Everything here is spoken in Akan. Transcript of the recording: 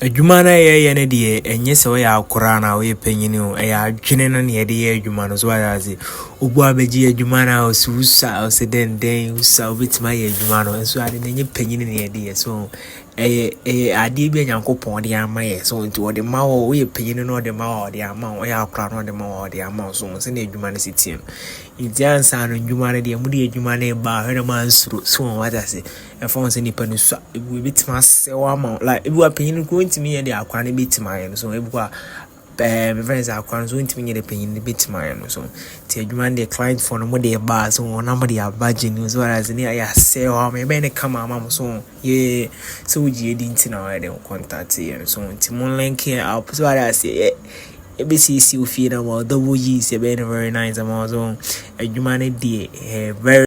adwuma na ye ne de enye se we ya akora na we panyini o ya adwene na ne de ye adwuma no so ayaze obu abeji adwuma na o susa o se den usa obitima ye adwuma no so ade ne nye panyini ne de ye so ade bi Nyankopon de ama ye so nti wo de ma wo ye panyini no de ma wo de ama wo ya akora no de ma wo de ama so se ne adwuma ne sitie Indian san adwuma ne de mu de adwuma ne ba hwe na mansuro so what I say e fon se nipa no so we bitima se wa ma like ebu apanyini ko ntimi ye de akora ne bitima ye so ebu a my friends are quite so intimate the pain in the bit my so take you the client for no more the bar so nobody are badging as well as near I say or maybe come mama so yeah so you didn't know I don't contact here so Timon link here I'll put what I say ABC feel about double G's very nice amount so a humanity very